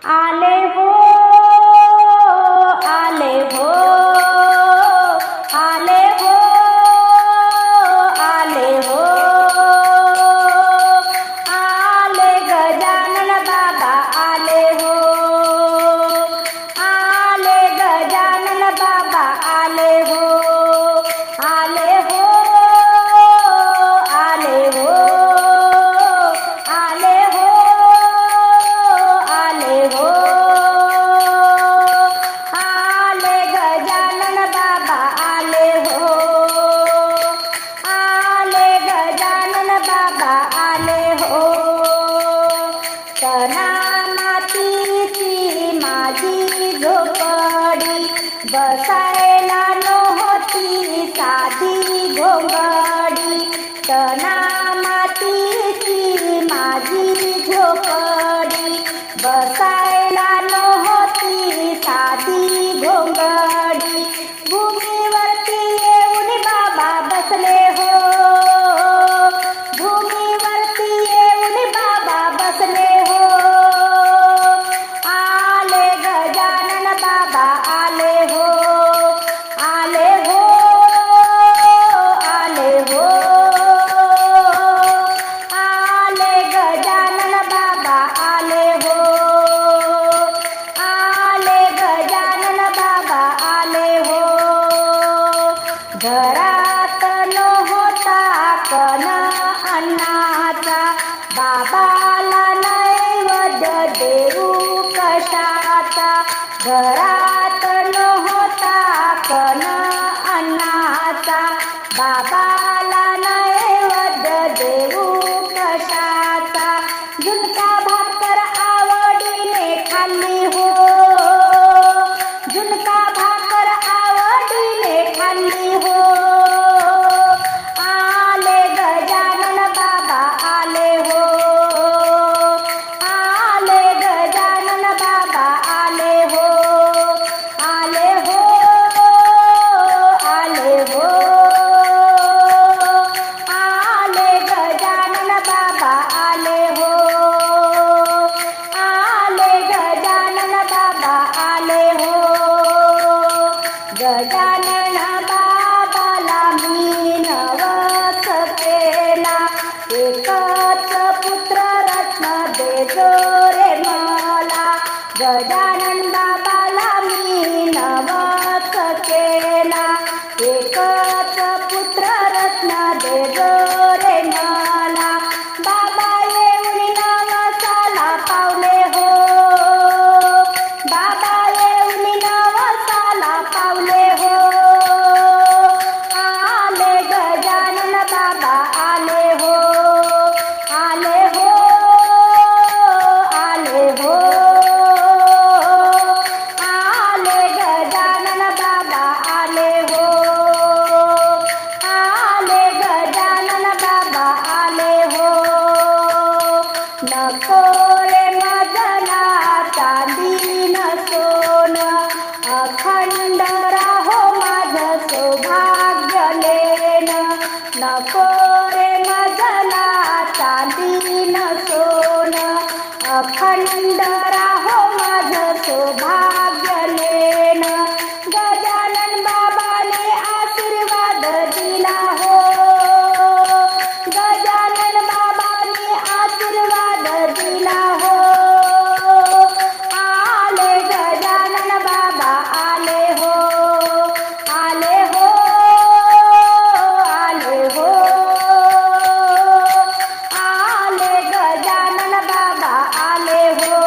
आले हो आले हो आले हो आले हो आले गजानन बाबा आले हो आले गजानन बाबा आले हो आले हो आले हो आले हो आले हो आले गजानन बाबा आले हो आले गजानन बाबा आले हो तना मातीची माझी झोपडी बसायला नव्हती साधी घोंगडी तना मातीची माझी झोपडी बसायला नव्हती साधी घोंगडी भूमीवरती येऊन बाबा बसले हो भूमीवरती येऊन बाबा बसले हो आले गजानन बाबा आले हो आले हो आले हो आले गजानन बाबा आले हो आले गजानन बाबा आले हो घरात नव्हता कण अन्नाचा बाबाला नैवेद्य देऊ कशाचा घरात नव्हता कण अन्नाचा बाबाला नैवेद्य देऊ कशाचा झुणका भाकर आवडीने खाल्ली हो झुणका भाकर आवडीने खाल्ली हो आले गजानन बाबा आले हो आले गजानन बाबा आले हो आले हो आले हो आले गजानन बाबा आले हो आले गजानन बाबा आले हो गजानन बाबाला मी नवस केला एकच पुत्र रत्न देजो रे मला गजानन बाबाला मी नवस केला एकच पुत्र रत्न देजो रे मला बाबा येऊन नवसाला पावले हो बाबा येऊन नवसाला पावले हो आले गजानन बाबा आले हो आले हो आले हो आले गजानन बाबा आले हो आले गजानन बाबा आले हो नको रे मजला चांदी न सोन अखंड राहो माझं सौभाग्य लेन नको रे मजला चांदी न सोन अखंड राहो माझं सौभाग्य लेन गजानन बाबाने आशीर्वाद दिला हो गजानन बाबाने आशीर्वाद दिला हो आले गजानन बाबा आले हो आले हो आले हो आले गजानन बाबा आले हो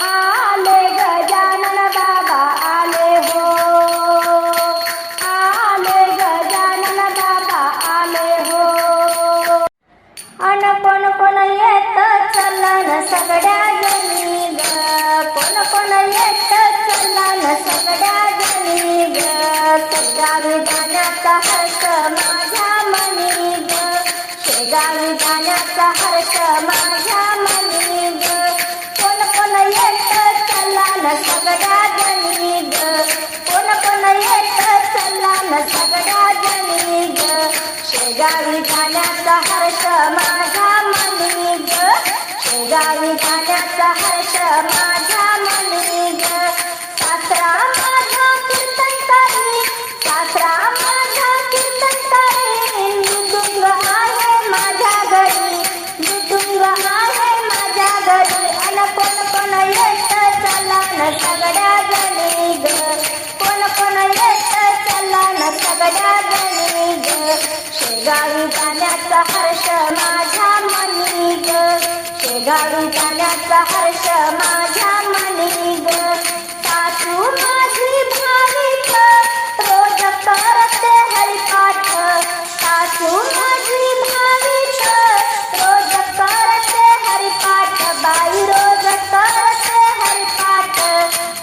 आले गजानन बाबा आले हो आले गजानन बाबा आले हो अन कोण येत चलन सगळ्या जणी ग कोण येत चलन सगळ्या जणी ग शेगावी जाण्याचा हर्ष माझ्या मनी ग शेगावी जाण्याचा हर्ष माझ्या मनी ग कोण येत चलन सगळ्या जणी ग कोण येत चलन सगळ्या जणी ग शेगावी जाण्याचा हर्ष माझ्या मनी ग शेगावी जाण्याचा हर्ष हर्ष माझ्या मनी ग सासरा माझा कीर्तनकारी सासरा माझा कीर्तनकारी मृदुंग आहे माझ्या घरी मृदुंग आहे माझ्या घरी अन कोण कोण येत चला न सगळ्या जणी ग कोण कोण येत चला न सगळ्या जणी ग शेगावी जाण्याचा हर्ष माझ्या मनी ग शेगावी जाण्याचा हर्ष माझ्या मनी ग सासू माझी भाविक रोज करते हरिपाठ सासू माझी भाविक रोज करते हरिपाठ बाई रोज करते हरिपाठ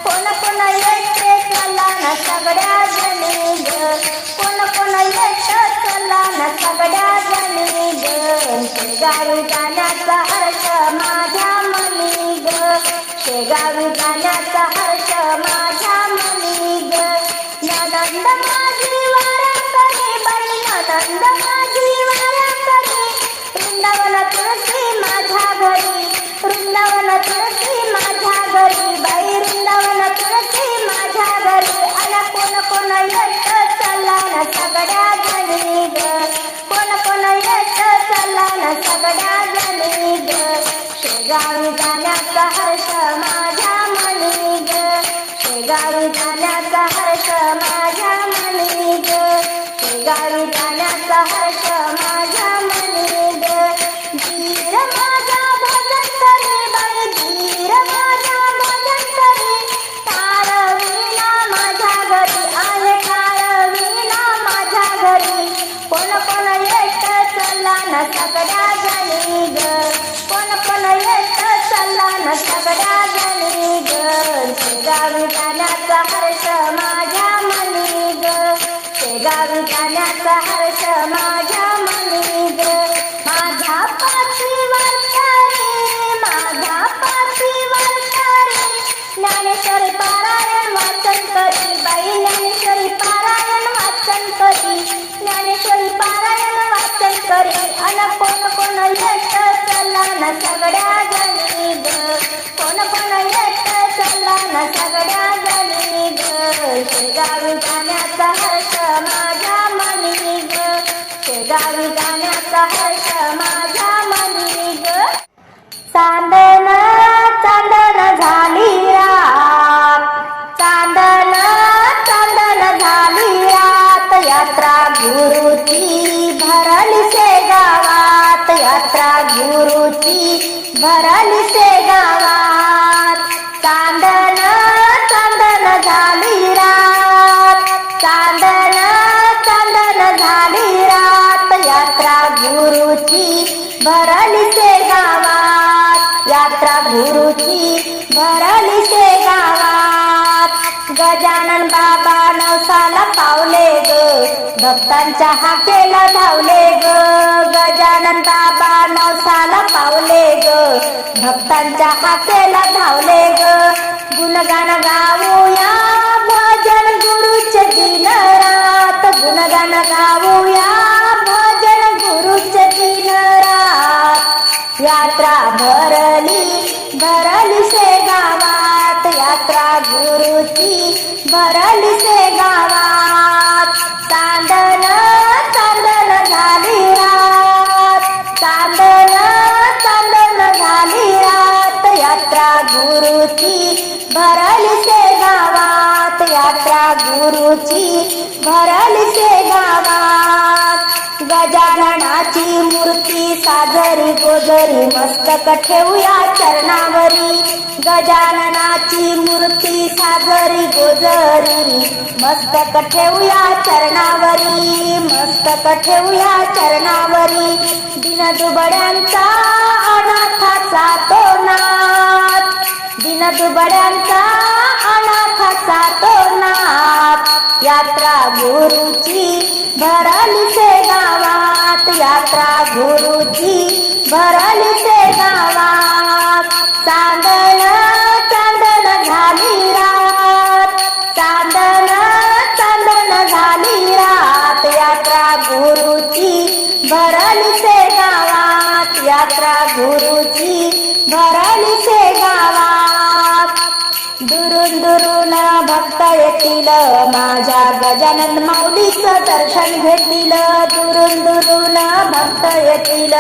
कोण कोण येते चला न सगळ्या जणी ग कोण कोण येत चला न सगळ्या जणी ग शेगावी जाण्याचा हर्ष माझ्या मनी ग शेगावी जाण्याचा हर्ष माझ्या मनी ग ननंद माझी वारा करी बाई ननंद माझी वारा करी वृंदावन तुळशी माझ्या घरी वृंदावन तुळशी माझ्या घरी बाई वृंदावन तुळशी माझ्या घरी अन कोण कोण येत चला न सगळ्या जणी ग कोण कोण येत चला न सगळ्या जणी ग शेगावी जाण्याचा हर्ष माझ्या मनी ग शेगावी जाण्याचा हर्ष माझ्या मनी ग शेगावी जाण्याचा हर्ष माझ्या मनी ग धीर माझा भजन करी बाई धीर माझा भजन करी टाळ विना माझ्या घरी आहे टाळ विना माझ्या घरी कोण कोण येत चला न सगळ्या जणी ग कोण कोण येत चला न सगळ्या जणी ग शेगावी जाण्याचा हर्ष माझ्या मनी ग शेगावी जाण्याचा हर्ष माझ्या मनी ग माझ्या पाठीवर तारी माझ्या पाठीवर तारी ज्ञानेश्वरी पारायण वाचन करी बाई ज्ञानेश्वरी पारायण वाचन करी ज्ञानेश्वरी पारायण वाचन करी अन कोण कोण येत चला न सगळ्या जणी ग कोण कोण येत चला न सगळ्या जणी ग शेगावी जाण्याचा हर्ष माझ्या मनी ग शेगावी जाण्याचा हर्ष माझ्या मनी ग चांदन चांदन झाली रात चांदन चांदन झाली रात यात्रा गुरुची भरली शेगावात यात्रा गुरुची भरली शेगावात चांदन चांदन झाली रात चांदन चांदन झाली रात यात्रा गुरुची भरली शेगावात यात्रा गुरुची भरली शेगावात गजानन बाबा नवसाला पावले ग भक्तांच्या हाकेला धावले ग गजानन बाबा नवसाला पावले ग भक्तांच्या हाकेला धावले ग गुणगान गाऊया भजन गुरुचे दिन रात गुणगान गाऊया भजन गुरुचे दिन रात यात्रा भरली भरली शेगावात यात्रा गुरुची भरली शेगावात चांदन चांदन झाली रात चांदन चांदन झाली रात यात्रा गुरुची भरली शेगावात यात्रा गुरुची भरली शेगावात गजाननाची मूर्ती साजरी गोजरी मस्तक ठेवूया चरणावरी गजाननाची मूर्ती साजरी गोजरी मस्तक ठेवूया चरणावरी मस्तक ठेवूया चरणावरी दिनदुबळ्यांचा अनाथाचा तो नाथ दिनदुबळ्यांचा अनाथाचा तो नाथ यात्रा गुरुची भरली शेगावात यात्रा गुरुची भरली शेगावात चांदन चांदन झाली रात चांदन चांदन झाली रात यात्रा गुरुची भरली शेगावात यात्रा गुरुची भरली शेगावात दुरून दुरून भक्त येतील माझ्या गजानन माऊलीचं दर्शन घेतील. दुरून दुरून भक्त येतील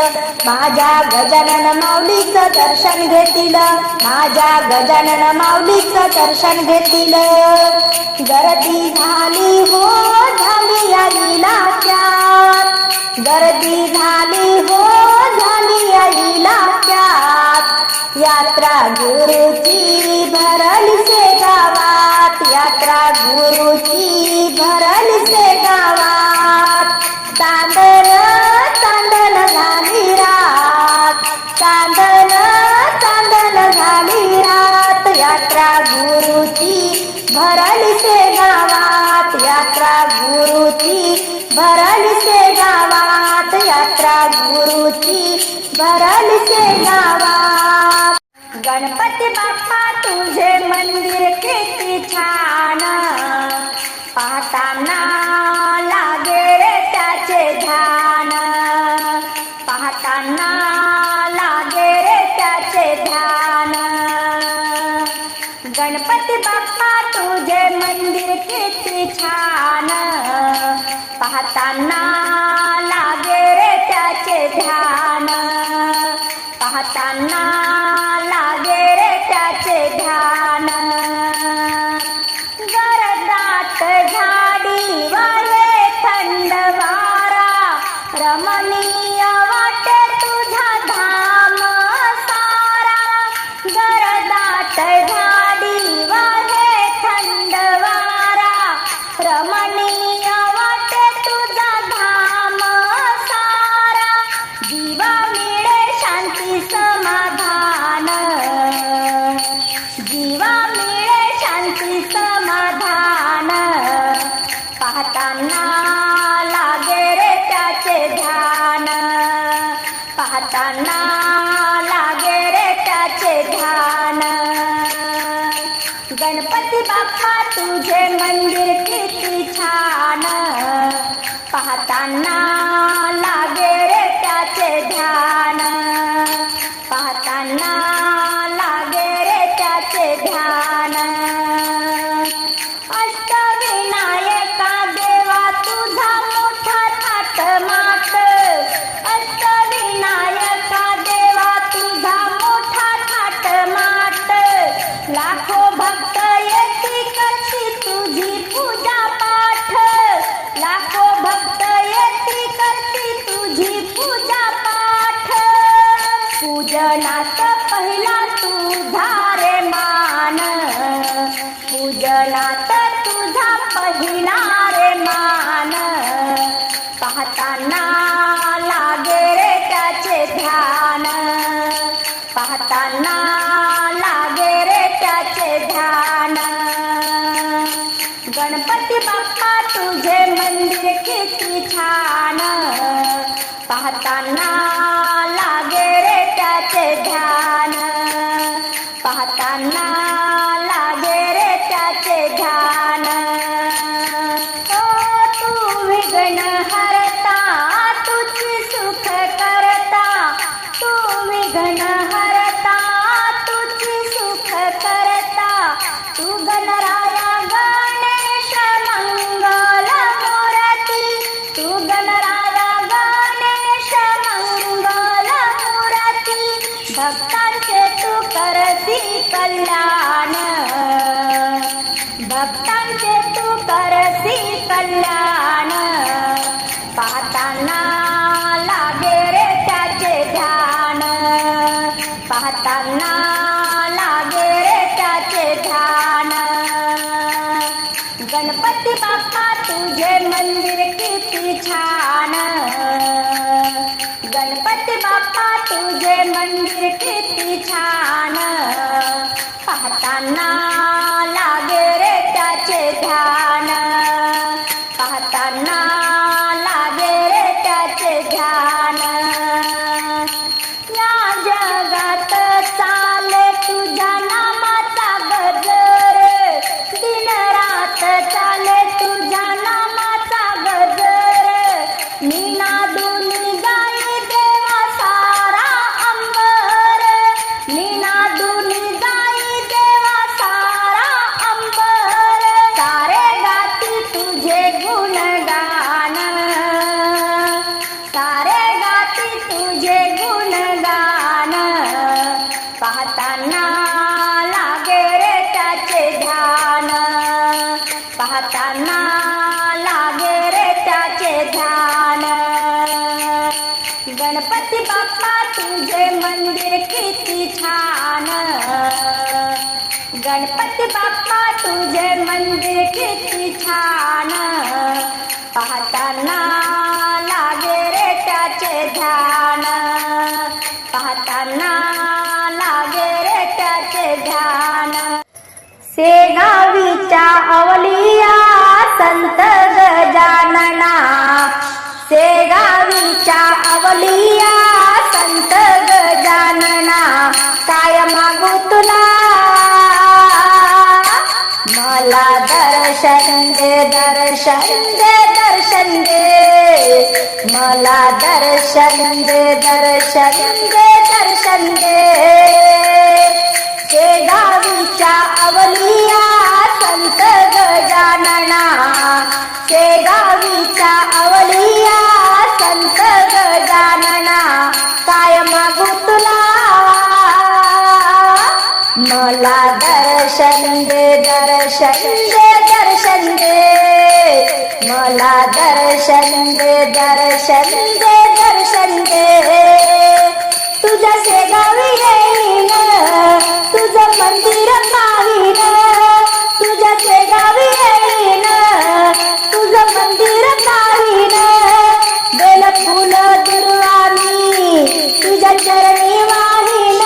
माझ्या गजानन माऊलीचं दर्शन घेतील. माझ्या गजानन माऊलीचं दर्शन घेतील. गर्दी झाली हो झाली आईला त्यात, गर्दी झाली हो झाली आईला त्यात. यात्रा गुरुची भरली गावात, यात्रा गुरुची भरली गावात. चांदण चांदण झाली रात, चांदण चांदण झाली रात. यात्रा गुरुची भरली गावात, यात्रा गुरुची भरली गावात. यात्रा गुरुची भरली गावात. गणपती बाप्पा तुझे मंदिर किती छान, पाहताना लागे रे त्याचे ध्यान, पाहताना लागे रे त्याचे ध्यान. गणपती बाप्पा तुझे मंदिर किती छान, पाहताना लागे रे त्याचे ध्यान, पाहताना लागे रे त्याचे ध्यान. गरदाट झाडीवर थंड वारा, रमणीय वाटे तुझा धाम सारा. गरदाट झाडीवर थंड वारा, रमणीय वाटे तुझा धाम सारा. जीवा मिळे शांती समाधान, जीवा मिळे शांती समाधान. पाहताना लागे रे त्याचे ध्यान, पाहताना लागे रे त्याचे ध्यान. गणपती बाप्पा तुझे मंदिर किती छान, पाहताना लागे रे त्याचे ध्यान, पाहताना लागे रे त्याचे ध्यान. अष्टविनायका देवा तुझा मोठा थाटमाट, अष्टविनायका देवा तुझा मोठा थाटमाट. लाखो भक्त येती करती तुझी पूजा पाठ, लाखो भक्त येती करती तुझी पूजा पाठ. पूजनात पहिला तुझा रे मान, पूजनात तुझा पहिला रे मान. पाहताना लागे रे त्याचे ध्यान, पाहताना लागे रे त्याचे ध्यान. गणपती बाप्पा तुझे मंदिर किती छान, पाहताना लागे रे त्याचे ध्यान, पाहताना लागे रे त्याचे ध्यान. ओ तू विघ्न हरता तुझी सुख करता, तू विघ्न हरता तुझी सुख करता. तू गणराया गणेश मंगल मूर्ती, तू गणराया गणेश मंगल मूर्ती. भक्तांचे तू करती कल्याण, भक्तांचे तू करती कल्याण. पाहताना लागे रे त्याचे ध्यान, पाहताना लागे रे त्याचे ध्यान. गणपती बाप्पा तुझे मंदिर किती छान, गणपती बाप्पा तुझे मंदिर किती छान. पाहताना लागे रे त्याचे ध्यान, पाहताना लागे रे त्याचे ध्यान. या जगात चाले तुझ्या नामाचा गजर, दिन रात चाले तुझ्या नामाचा गजर. निनादून जाई देवा सारा अंबर, निनादून जाई देवा सारा पाहताना लागे रे त्याचे ध्यान, पाहताना लागे रे त्याचे ध्यान. गणपती बाप्पा तुझे मंदिर किती छान, गणपती बाप्पा तुझे मंदिर किती छान. पाहताना लागे रे त्याचे ध्यान, पाहताना लागे रे त्याचे ध्यान. सेगावीच्या अवलिया संत गजानना, सेगावीच्या अवलिया संत गजानना. काय मागू तुला मला दर्शन दे, दर्शन दे, दर्शन दे. मला दर्शन दे, दर्शन दे, दर्शन दे. सेगावीच्या अवलिया संत गजानना, सेगावीच्या अवलिया संत गजानना. काय मागू तुला मला दर्शन दे, दर्शन दे, दर्शन दे. मला दर्शन दे, दर्शन दे, दर्शन दे. तुझ्या शेगावी येईन, तुझं मंदिर पाहीन, तुझ्या शेगावी येईन, तुझं मंदिर पाहीन. बेल फुल दुर्वामी तुझ्या चरणी वाहीन,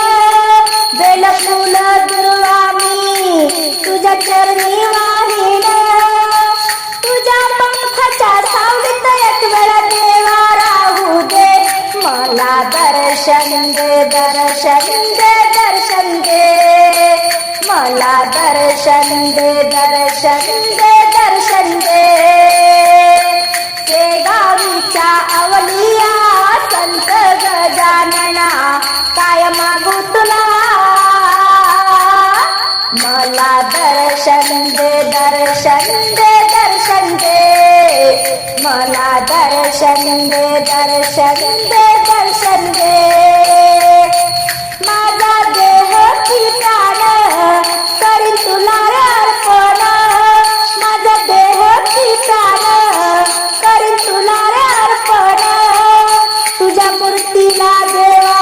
बेल फुल दुर्वामी तुझ्या चरणी वाहीन. तुझ्या पंखाच्या सावलीत एक वेळ देवा राहू दे. मला दर्शन दे, दर्शन दे, दर्शन दे. मला दर्शन दे, दर्शन दे, दर्शन दे. सेगावीच्या अवलिया संत गजानना. काय मागू तुला मला दर्शन दे, दर्शन दे, दर्शन दे. मला दर्शन दे, दर्शन दे, दर्शन दे. माझा देह की प्राण करीन तुला अर्पण, माझा देह की प्राण करीन तुला अर्पण. तुझ्या मूर्तीला देवा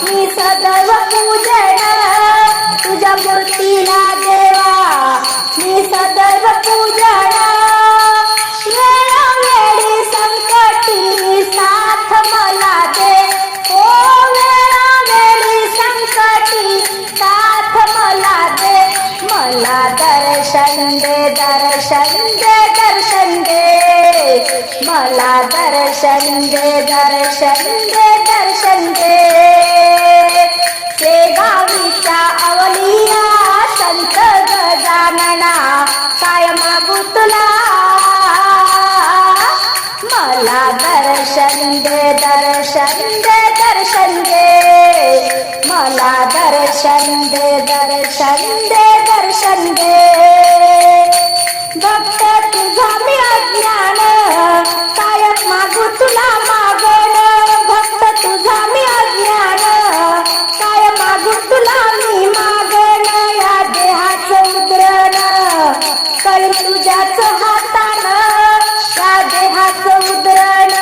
मी सदैव पूजन, तुझ्या मूर्तीला देवा मी सदैव पूजन. वेळोवेळी संकटी साथ मला दे, ओ वेळोवेळी संकटी साथ मला दे. मला दर्शन दे, दर्शन दे, दर्शन दे. मला दर्शन दे, दर्शन दे, दर्शन दे. सेगावीच्या अवलिया संत गजानना. काय मागू तुला मला दर्शन दे, दर्शन दे, दर्शन दे. मला दर्शन दे, दर्शन दे, दर्शन दे. भक्त तुझा मी अज्ञान काय मागू तुला मागण, भक्त तुझा मी अज्ञान काय मागू तुला मी मागण. या देहाचं उद्रण करीन तुझ्याच हातान, या देहाचं उद्रण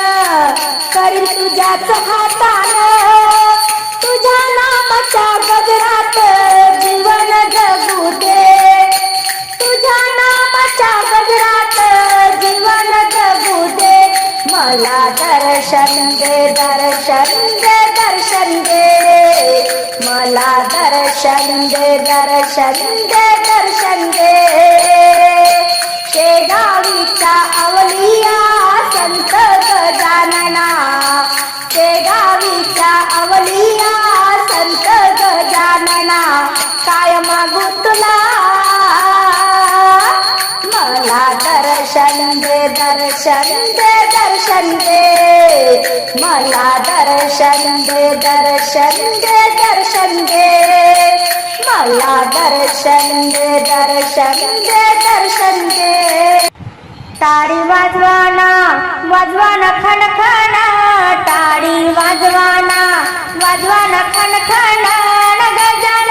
करीन तुझ्याच हातान. तुझ्या नामाच्या गजरात जीवन जगू दे, तुझ्या नामाच्या गजरात जीवन जगू दे. मला दर्शन दे, दर्शन दे, दर्शन दे. मला दर्शन दे, दर्शन दे, दर्शन दे. शेगावीच्या अवलिया संत गजानना, शेगावीच्या अवलिया संत गजानना. काय मागू तुला मला दर्शन दे, दर्शन दे, दर्शन दे. मला दर्शन दे, दर्शन दे, दर्शन दे. मला दर्शन दे, दर्शन दे, दर्शन दे. टाळी वाजवाना वाजवाना खणखण, टाळी वाजवाना वाजवाना खणखण. गजानन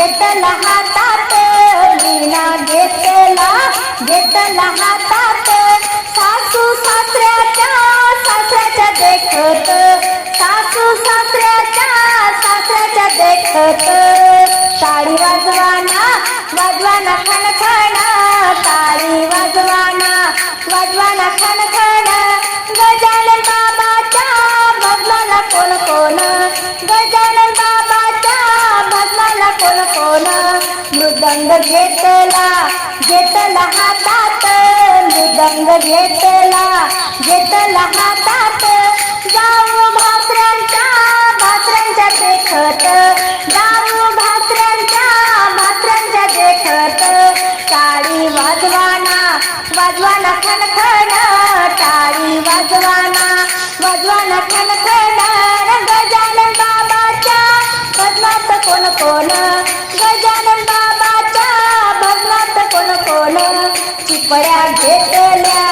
घेतला हातात, वीणा घेतला हातात. सासू सासऱ्याच्या देखत, सासू सासऱ्याच्या देखत. टाळी वाजवाना खणखण, टाळी वाजवाना खणखण. गजानन बाबाच्या भजनाला कोण कोण, गजानन बाबाच्या भजनाला कोण कोण. मृदंग घेतला हातात, मृदंग घेतला हातात. जाऊ भाकऱ्यांच्या देखत, जाऊ भाकऱ्यांच्या देखत. टाळी वाजवाना खणखण, टाळी वाजवाना खणखण. गजानन बाबाच्या भजनात कोण कोण, गजानन बाबाच्या भजनात कोण कोण. चिपळ्या घेतल्या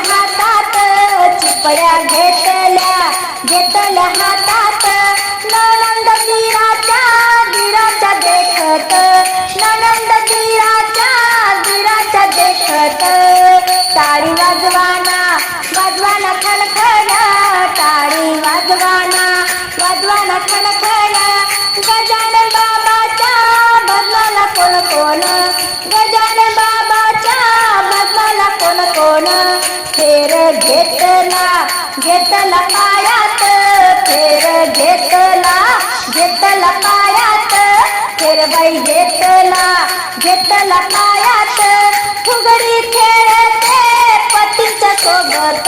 हातात, चिपळ्या घेतल्या हातात. ननंद धीराच्या देखत, ननंद धीराच्या देखत. टाळी वाजवाना खणखण, टाळी वाजवाना खणखण. गजानन बाबाच्या भजनाला कोण कोण, गजानन बाबाच्या भजनाला कोण कोण. फेर घेतला पायात, फेर घेतला पायात. फेरबाई घेतला पायात. फुगडी खेळते पतीच्या सोबत,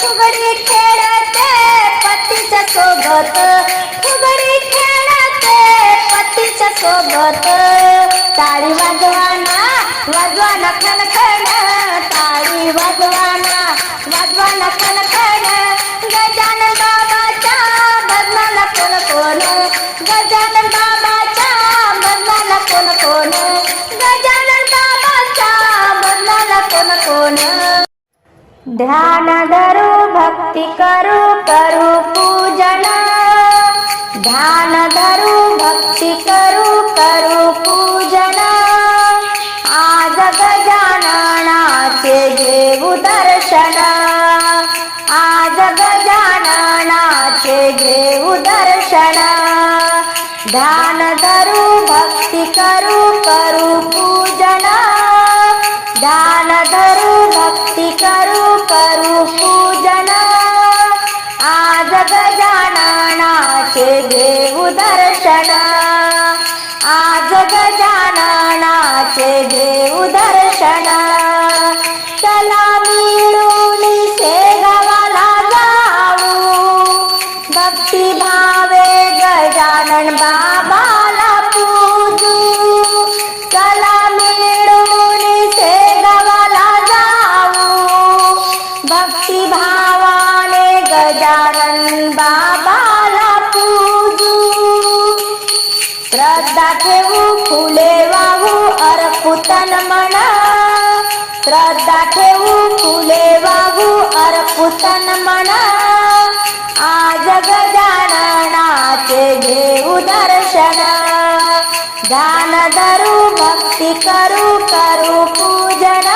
फुगडी खेळते पतीच्या सोबत, फुगडी खेळते पतीच्या सोबत. टाळी वाजवाना खणखण, टाळी वाजवाना खणखण. गजानन बाबाच्या भजनाला कोण कोण, गजानन बाबाच्या भजनाला कोण कोण, गजानन बाबाच्या भजनाला कोण कोण. ध्यान धरू भक्ती करू पूजन, ध्यान धरू भक्ती करू पूजन. आज गजाननाचे घेऊ दर्शन, आज गजाननाचे घेऊ दर्शन. ध्यान धरू भक्ती करू पूजन, ध्यान धरू भक्ती करू पूजन. आज गजाननाचे घेऊ दर्शन, आज गजाननाचे घेऊ दर्शन. चला मिळून शेगावाला जाऊ, भक्ती भावे गजानन बाबाला पूजू. चला मिळून शेगावाला जाऊ, भक्ती भावाने गजानन बाबाला पूजू. श्रद्धा ठेवू फुले वाहू अर्पू तन मन, श्रद्धा ठेवू फुले वाहू अर्पू तन मन. आज गजाननाचे घेऊ दर्शन, ध्यान धरू भक्ती करू पूजन,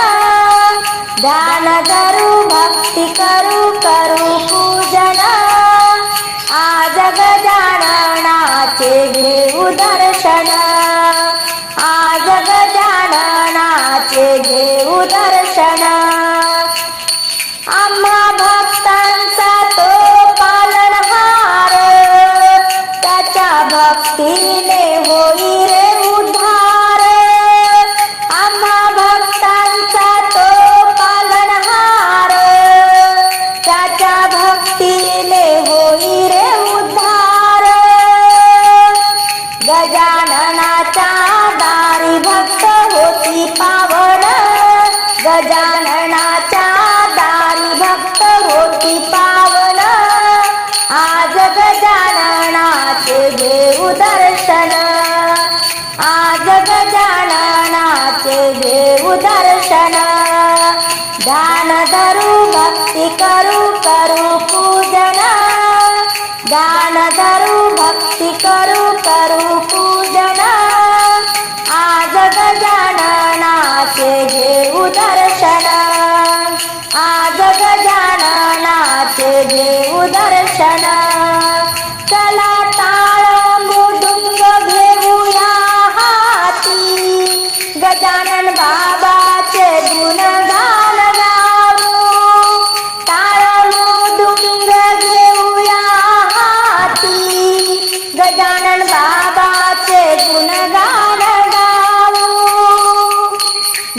ध्यान धरू भक्ती करू पूजन. आज गजाननाचे घेऊ दर्शन, आज गजाननाचे घेऊ दर्शन. आम्हा भक्तांचा तो पालनहार, त्याच्या भक्तीने होई रे उद्धार. आम्हा भक्तांचा तो पालनहार, त्याच्या भक्तीने होई रे उद्धार. गजाननाच्या दारी भक्त होती पावन, गजाननाच्या दारी भक्त होती पावन. आज गजाननाचे घेऊ दर्शन, आज गजाननाचे घेऊ दर्शन. ध्यान धरू भक्ती करू पूजन, ध्यान धरू भक्ती करू पूजन.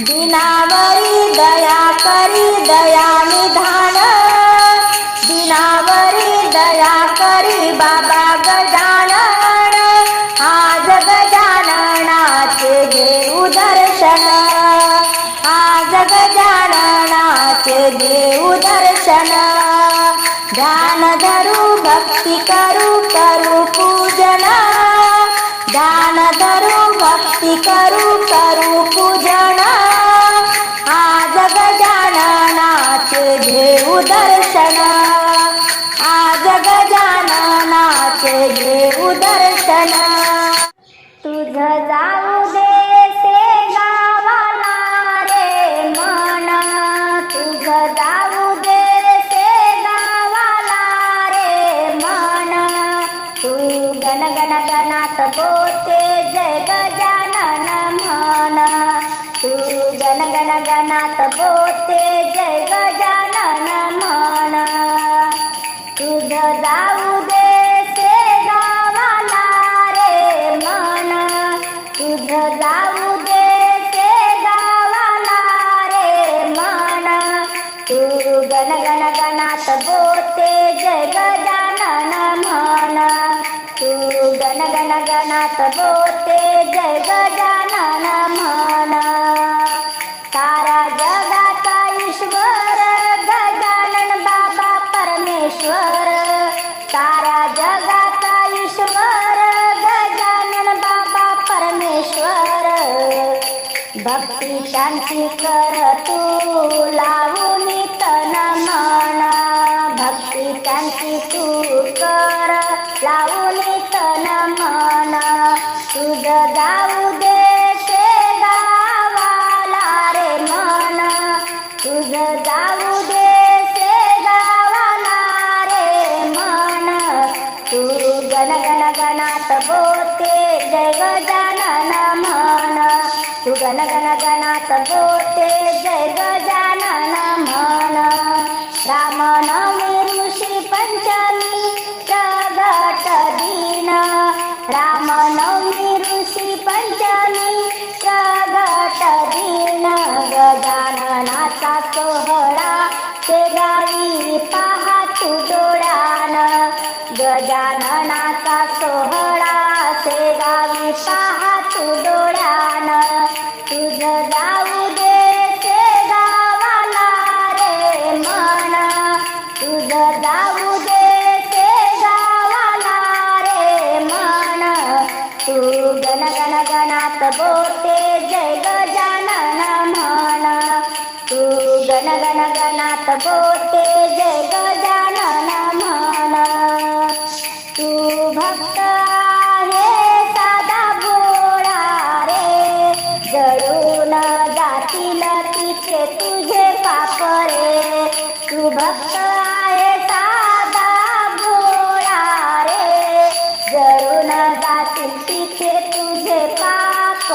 दिनावरी दया करी दया निधान, दिनावरी दया करी बाबा गजानन, आज गजाननाचे घेऊ दर्शन, आज गजाननाचे घेऊ दर्शन, ध्यान धरू भक्ती करू करू पूजन, ध्यान धरू भक्ती करू करू पूजन, आज गजाननाचे घेऊ दर्शन, आज गजाननाचे घेऊ दर्शन. तुझं जाऊ दे से गावाला रे मन, तुझं जाऊ दे से गावाला रे मन, तू गण गण गणात बोलते जय गजानन म्हण, तू गण गण गणात बोलते जय गजानन म्हण. तुझं जाऊ दे से गावाला रे मन, तुझं जाऊ दे से गावाला रे मन, तू गण गण गणात बोलते जय गजानन म्हण, तू गण गण गणात बोलते जय गजानन म्हण. सारा जगाचा ईश्वर गजानन बाबा परमेश्वर, सारा जगाचा ईश्वर गजानन बाबा परमेश्वर, भक्ती शांती कर तू लावून तन मन, भक्ती शांती तू कर लावून तन मन. तुझं जाऊ दे से गावाला रे मन, तुझं जाऊ दे से गावाला रे मन, तू गण गण गणात बोलते जय गजानन म्हण, तू गण गण गणात बोलते जय गजानन म्हण. रामनवमी ऋषी पंचमी प्रगट दिन, रामनवमी ऋषी पंचमी प्रगट दिन, गजाननाचा सोहळा ते गावी पहा तू डोळ्यान, गजाननाचा सोहळा ते गावी पहा तू डोळ्यान. तुझं जाऊ दे से गावाला रे मन, तुझं जाऊ दे से गावाला रे मन, तू गण गण गणात बोलते जय गजानन म्हण, तू गण गण गणात बोलते जय गजानन म्हण. तू भक्त आहे साधा भोळा रे, जळून जातील तिथे तुझे पाप रे, तू भक्त आहे साधा भोळा रे, जळून जातील तिथे तुझे पाप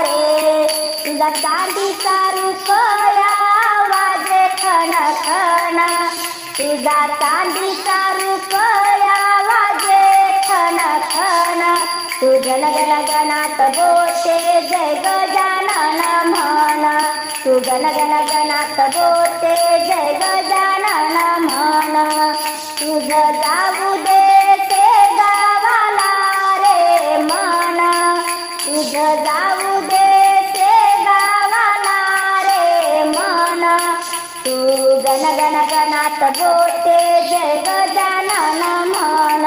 रे. तुझा चांदीचा रुपया वाजे खण खण, तुझा चांदीचा रुपया वाजे खण खण, तू गण गण गणात बोलते जय गजानन म्हण, तू गण गण गणात बोलते जय गजानन म्हण. तुझं जाऊ दे से गावाला रे मन, तुझं जाऊ दे से गावाला रे मन, तू गण गण गणात बोलते जय गजानन म्हण,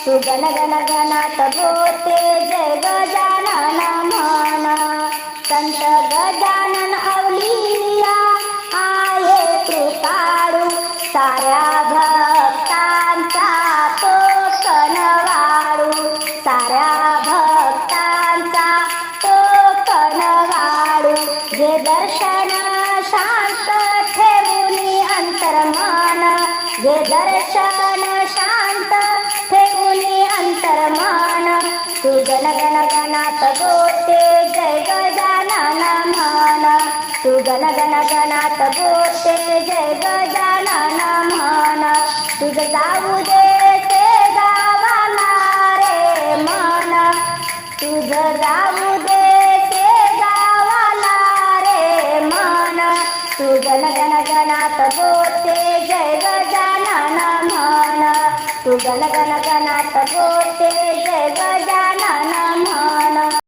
तू गण गण गणात बोलते जय गजानन म्हण. संत गजानन अवलिया आहे कृपाळू, साऱ्या भक्तांचा तो कणवाळू, साऱ्या भक्तांचा तो कणवाळू, जे दर्शन शांत ठेवून अंतर्मन, जे दर्शन शांत ठेवून अंतर्मन, तू गण गण गणात बोलते जय गजानन म्हण, तू गण गण गणात बोलते जय गजानन म्हण. तुझं जाऊ दे से गावाला रे मन, तुझं जाऊ दे से गावाला रे गोड